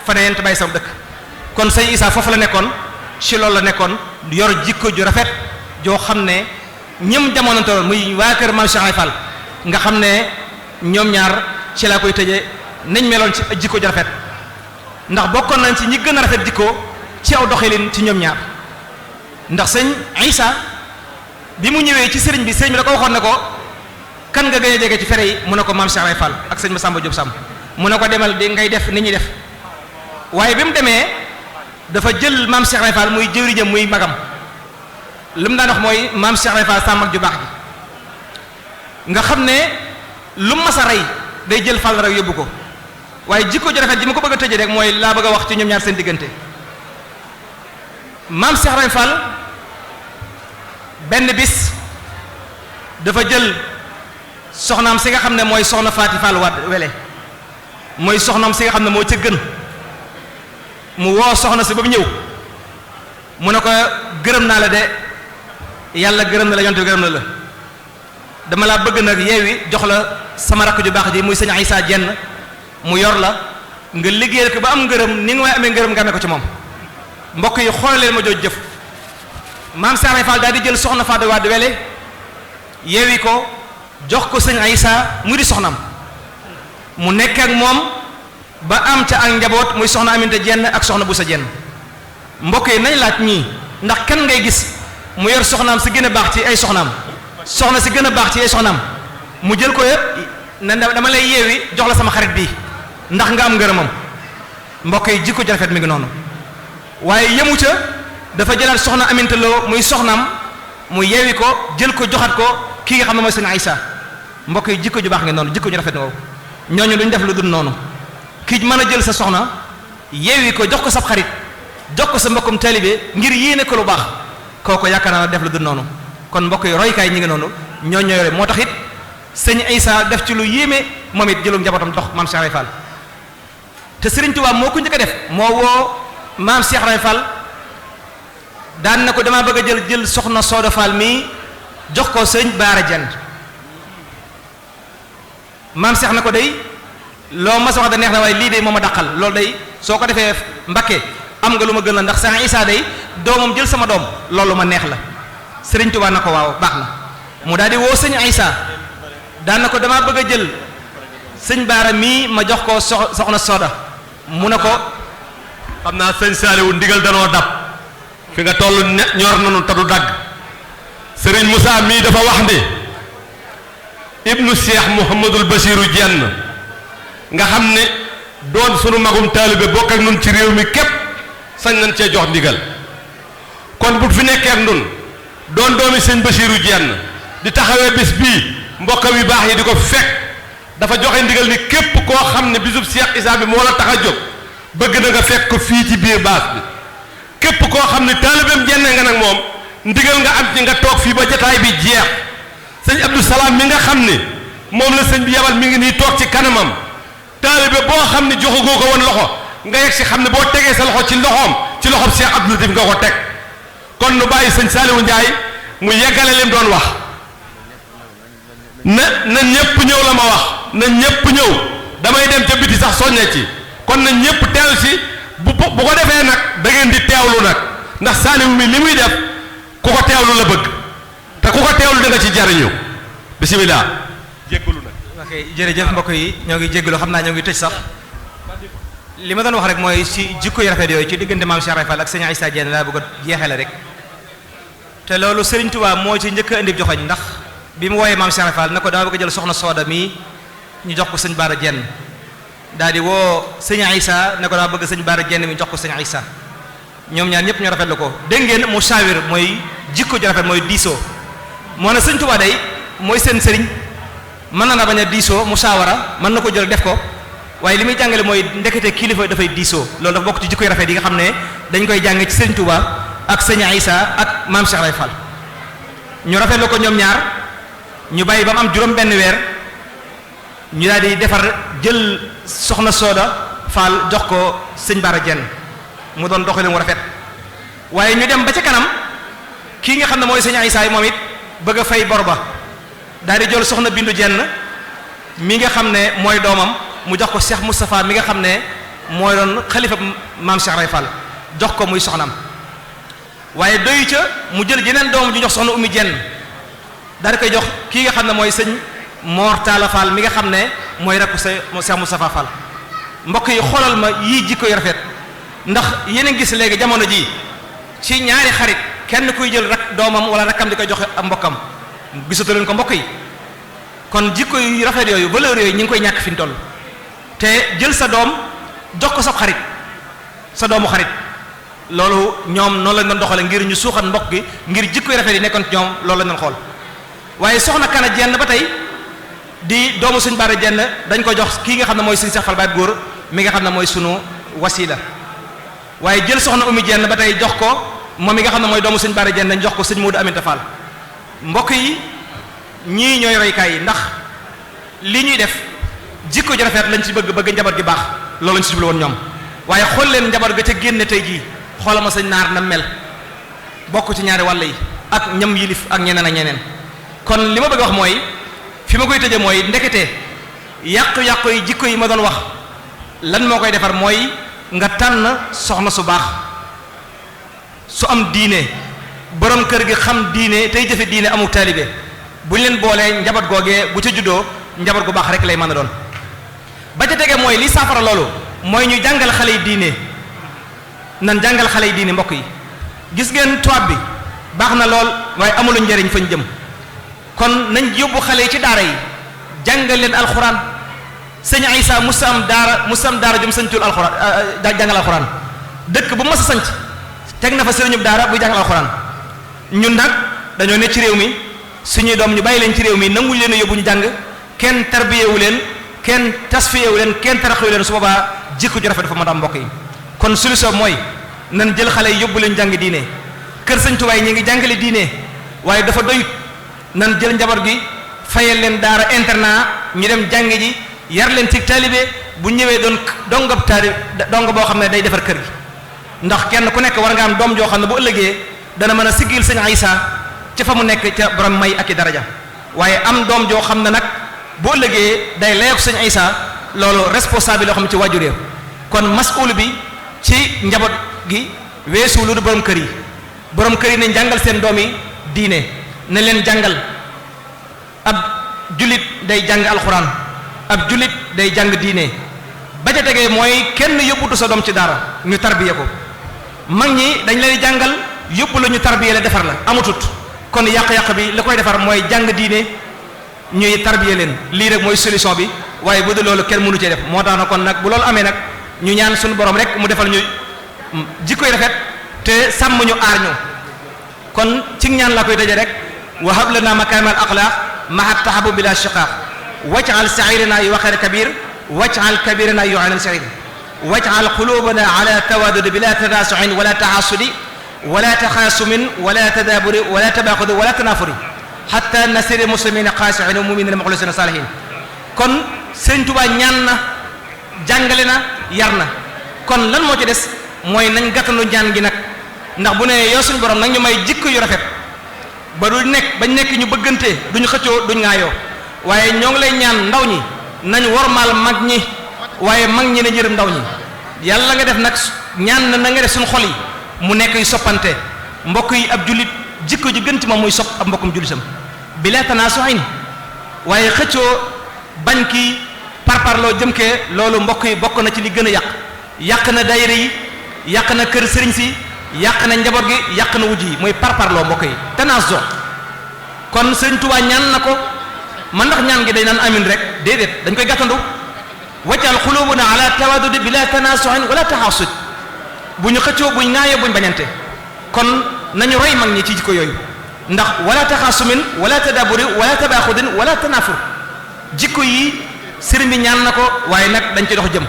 faneen te bàyyi sama dëkk kon Serigne Issa foofu la nekkoon ci loolu la nekkoon yor jikko ju rafet joo xam ne ñëm jamonante muy waa kër Maam Cheikh Fall nga xam ne ñoom ñaar ci laa koy tëjee nañ meloon ci jikko ju rafet ndax bokkoon nañ ci ñi gën a rafet jikko ci aw doxalin ci ñoom ñaar ndax Serigne Issa bi mu ñëwee ci sëriñ bi da ko waxoon ne ko kan nga gën a jege ci fere yi mu ne ko Maam Cheikh Fall ak sëñ Massamba Diop Samb mu ne ko demal di ngay def ni ñuy def waaye bi mu demee dafa jël Maam Cheikh Fall muy jëwriñam muy magam li mu daan wax mooy Maam Cheikh Fall sa mag ju baax ji nga xam ne lu mas a rey day jël Fall rek yóbbu ko waaye jikko ju rafet ji ma ko bëgg a tëjee rek mooy laa bëgg a wax ci ñoom ñaar seen diggante Maam Cheikh Fall benn bis dafa jël soxnaam si nga xam ne mooy soxna Faati Fall Wade Wele mooy soxnaam si nga xam ne moo ca gën mu woo soxna si ba mu ñëw mu ne ko gërëm naa la de yàlla gërëm na la yonte gërëm na la dama laa bëgg nag yeewi jox la sama rakk ju baax ji muy sëñ Issa Dieng mu yor la nga liggéeyal ko ba am ngërëm ni nga may amee ngërëm nga amee ko ci moom mbokk yi xoolal leen ma jooj jëf maam Cheikh Fall daal di jël soxna Fatou Wade Wele yeewi ko jox ko sëñ Issa mu di soxnaam mu nekk ak moom ba am ca ak njaboot muy soxna Aminta Dieng ak soxna Boussa Dieng mbokk yi nañ laaj ñii ndax kan ngay gis mu yor soxnaam si gën a baax ci ay soxnaam soxna si gën a baax ci ay soxnaam mu jël ko ne dama lay yeewi jox la sama xarit bii ndax nga am ngërëmam mbokk yi jikko ju rafet mi ngi noonu waaye yemu ca dafa jëlaat soxna Aminta Lo muy soxnaam mu yeewi ko jël ko joxat ko kii nga xam ne mooy sëñ Issa mbokk yi jikko ju baax ngi noonu jikko ju rafet nga ñooñu duñ def lu dul noonu kii mën a jël sa soxna yeewi ko jox ko sab xarit jox ko sa mbokkum taalibe ngir yéene ko lu baax kooku yaakaar naa def lu dul noonu kon mbokk yi roykaay ñi ngi noonu ñooñu yore moo tax it sëñ Issa def ci lu yéeme moom it jëlum njabootam dox maam Cheikh Ibra Fall te Sëriñ Tuubaa moo ko njëkk a def moo woo maam Cheikh Ibra Fall daan na ko damaa bëgg a jël soxna Sooda Fall mii jox ko sëñ Baara Dieng maam Cheikh na ko day loo ma sa wax da neex na waaye lii de moo ma dàqal loolu day soo ko defee Mbakke am nga lu ma gën la ndax Cheikh Issa day doomam jël sama doom loolu ma neex la Sëriñ Tuubaa na ko waaw baax na mu daal di woo sëñ Issa daan na ko damaa bëgg a jël sëñ Baara mii ma jox ko soxna Sooda mu ne ko xam naa sëñ Saaliwu ndigal danoo dab fi nga toll ñor nañu te du dagg sëriñ Moussa mii dafa wax ne ibnu Cheikh Mouhamadul Basiru Dieng nga xam ne doon sunu magum taalibe bokk ak nun ci réew mi képp sañ nañ cee jox ndigal kon bu fi nekkee ak nun doon doomi sëñ Basiru Dieng di taxawee bis bii mbokkam yu baax yi di ko fekk dafa joxe ndigal ni képp koo xam ne bisub Cheikh Issa bi moo la tax a jóg bëgg na nga fekk ko fii ci biir baas bi képp koo xam ne taalibeem jenne nga nag moom ndigal nga am ci nga toog fii ba jataay bi jeex sëñ Abdou Salaam mi nga xam ne moom la sëñ bi yabal mi ngi nii toog ci kanamam taalibe boo xam ne joxagoo ko woon loxo nga yegg si xam ne boo tegee sa loxo ci loxoom Cheikh Abdou Latif nga ko teg kon nu bàyyi sëñ Saliou Ndiaye mu yeggale lim doon wax na ñépp ñëw la ma wax na ñépp ñëw damay dem ca biti sax soññe ci kon na ñépp teew si bu ko defee nag da ngeen di teewlu nag ndax Saliou mi li muy def ku ko teewlu la bëgg te ku ko teewlu da nga ci jariñu bisimilah jéggalu nag ok jërëjëf mbokk yi ñoo ngi jéggalu xam naa ñoo ngi tëj sax li ma doon wax rek mooy ci jikko yu rafet yooyu ci diggante maam Cheikh Ibra Fall ak sëñ Issa Dieng laa bëgg a jeexale rek te loolu Serigne Touba moo ci njëkk a indi joxoñ ndax bi mu wooyee maam Cheikh Ibra Fall ne ko dama bëgg a jël soxna Sooda mii ñu jox ko sëñ Baara Dieng daal di woo sëñ Issa ne ko dama bëgg sëñ Baara Dieng mi jox ko sëñ Issa ñoom ñaar ñëpp ñu rafetlu ko dégg ngeen mu saawir mooy jikko ju rafet mooy diisoo moo ne sëñ Touba day mooy seen sëriñ mën na bañ a diisoo mu saawara mën na ko jël def ko waaye li muy jàngale mooy ndekete kilifa dafay diisoo loolu dafa bokk ci jikko yu rafet yi nga xam ne dañ koy jànge ci sëriñ Touba ak sëñ Issa ak maam Cheikh Ibra Fall ñu rafetlu ko ñoom ñaar ñu bàyyi ba mu am juróom benn weer ñu daal di defar jël soxna Sooda Fall jox ko sëñ Baara Dieng mu doon doxalin mu rafet waaye ñu dem ba ca kanam kii nga xam ne mooy sëñ Issa yi moom it bëgg a fay bor ba daal di jël soxna Bindu Dieng mi nga xam ne mooy doomam mu jox ko Cheikh Moustapha mi nga xam ne mooy doon xalifa maam Cheikh Ibra Fall jox ko muy soxnaam waaye doyu ca mu jël jeneen doomam ju jox soxna Oumy Dieng daal di koy jox kii nga xam ne mooy sëñ Mor Talla Fall mi nga xam ne mooy rakku Cheikh Moustapha Fall mbokk yi xoolal ma yii jikko yu rafet ndax yéen a gis léegi jamono ji ci ñaari xarit kenn kuy jël rak doomam wala rakkam di koy joxe ak mbokkam gisatu leen ko mbokk yi kon jikko yu rafet yooyu valeur yooyu ñu ngi koy ñàkk fi ñu toll te jël sa doom jox ko sa xarit sa doomu xarit loolu ñoom noonu lañ doon doxale ngir ñu suuxat mbokk gi ngir jikko yu rafet yi nekkoon ci ñoom loolu lañ doon xool waaye soxna Kana Dieng ba tey di doomu suñ Baara Dieng dañ ko jox kii nga xam ne mooy suñ Cheikh Fall Baye góor mi nga xam ne mooy sunu wasila waaye jël soxna Oumy Dieng ba tey jox ko moom mi nga xam ne mooy doomu suñ Baara Dieng dañ jox ko sëñ Modou Aminta Fall mbokk yi ñii ñooy roykaay yi ndax li ñuy def jikko ju rafet lañ ci bëgg njaboot gi baax loolu lañ ci jublu woon ñoom waaye xool leen njaboot ga ca génne tey jii xoolal ma sëñ naar na mel bokk ci ñaari wàll yi ak ñam yilif ak ñeneen ak ñeneen kon li ma bëgg wax mooy fi ma koy tëje mooy ndekete yàqu-yàqu yi jikko yi ma doon wax lan moo koy defar mooy nga tànn soxna su baax su am diine borom kër gi xam diine tey jëfe diine amuk taalibe bu ñu leen boolee njaboot googee bu ca juddoo njaboot gu baax rek lay mën a doon ba ca tege mooy li saafara loolu mooy ñu jàngal xale yi diine nan jàngal xale yi diine mbokk yi gis ngeen tubaab bi baax na lool waaye amulu njëriñ fañ jëm kon nañ yóbbu xale yi ci daara yi jàngal leen alxuraan sëñ Isa musa am daara jum sañcul alxuraan jàngal alxuraan dëkk bu mas a sanc teg na fa sëriñub daara buy jàngal alxuraan ñun nag dañoo ne ci réew mi suñuy doom ñu bàyyi leen ci réew mi nanguñ leen a yóbbu ñu jàng kenn tarbiyewu leen kenn tasfiyewu leen kenn taraxewu leen su boobaa jikko ju rafet dafa mën a am mbokk yi kon solution mooy nan jël xale yi yóbbu leen jàng diine kër sëñ Tuubaa ñi ngi jàngale diine waaye dafa doyut nan jël njaboot gi fayal leen daara internat ñu dem jàng ji yar leen ci taalibe bu ñëwee doon dong boo xam ne day defar kër gi ndax kenn ku nekk war nga am doom joo xam ne bu ëllëgee dana mën a siggil sëñ Isa ca fa mu nekk ca borom may ak i daraja waaye am doom joo xam ne nag bu ëllëgee day layoog sëñ Isa loolu responsable loo xam ne ci waajur kon mas'ul bi ci njaboot gi weesu lu du borom kër yi nañ jàngal seen doom yi diine na leen jàngal ab jullit day jàng alxuraan ab jullit day jàng diine ba ca tegee mooy kenn yóbbutu sa doom ci dara ñu tarbiye ko mag ñi dañ leen jàngal yóbbu la ñu tarbiye la defar la amatut kon yàq-yàq bi la koy defar mooy jàng diine ñuy tarbiye leen lii rek mooy solution bi waaye bu dee loolu kenn mënu cee def moo tax na kon nag bu loolu amee nag ñu ñaan suñu borom rek mu defal ñu jikkoy rafet te sàmm ñu aar ñu kon ci ñaan laa koy tëje rek wa hab lana makaarimal axlaaq ma'a tahabbub bila shiqaaq waj'al sa'irana yuwaqir kabir waj'al kabirana yu'anan sa'ir waj'al qulubana ala tawadud bila tanasu'in wala tahassudi wala taxaasumin wala tadaaburi wala tabaaxudi wala tanaafuri hatta nasiri muslimina xaasi'ina mu'minina muxlisina saalihin kon Sëriñ Tuubaa ñaan na jàngale na yar na kon lan moo ci des mooy nañ gàttanu ñaan gi nag ndax bu ne yow suñu borom nag ñu may jikko yu rafet ba du nekk bañ nekk ñu bëggante duñu xëccoo duñ ŋaayoo waaye ñoo ngi lay ñaan ndaw ñi nañ wormaal mag ñi waaye mag ñi ne jërëm ndaw ñi yàlla nga def nag ñaan na nga def suñu xol yi mu nekk yu soppante mbokk yi ab jullit jikko ji gën ci moom muy sopp ab mbokkum jullitam bila tanaasu'in waaye xëccoo bañ kii parparloo jëmkee loolu mbokk yi bokk na ci li gën a yàq na daayira yi yàq na kër sëriñ si yàq na njaboot gi yàq na wujj yi mooy parparloo mbokk yi tanaaso kon Sëriñ Tuubaa ñaan na ko man ndax ñaan gi day naan amin rek déedéet dañ koy gàttandu wajal xulubuna ala tawadudi bila tanaasu'in wala taxaasud bu ñu xëccoo buñ ŋaayoo buñ bañante kon nañu roy mag ñi ci jikko yooyu ndax wala taxaasumin wala tadaburi wala tabaaxudin wala tanaafur jikko yi sëriñ bi ñaan na ko waaye nag dañ ci dox jëm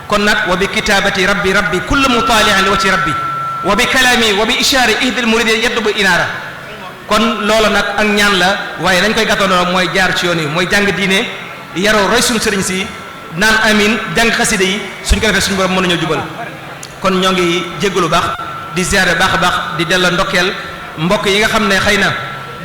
kon nag wa bi kitaabati rabbi kullu mutaali'in li wajhi rabbi wa bi kalaami wa bi ishaari ihdil muridi yaddubu inaara kon loolu nag ak ñaan la waaye dañ koy gàttandoo mooy jaar ci yoon yi mooy jàng diine yaroo roy suñu sëriñ si naan amin jàng xasida yi suñ ko defee suñu borom mën nañoo jubal kon ñoo ngi jéggalu baax di ziare baax a baax di delloo ndokkeel mbokk yi nga xam ne xëy na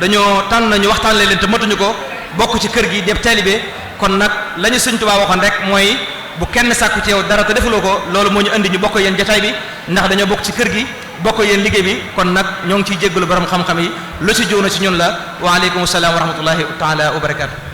dañoo tànn nañu waxtaan leen te matuñu ko bokk ci kër gi def taalibe kon nag la ñu Sëriñ Tuubaa waxoon rek mooy bu kenn sàkku ci yow dara te defuloo ko loolu moo ñu indi ñu bokk yéen jotaay bi ndax dañoo bokk ci kër gi bokk yéen liggéey bi kon nag ñoo ngi ciy jéggalu borom xam-xam yi lu ci jóo na ci ñun la wa aleykum salaam wa rahmatullahi taala wa barakaatu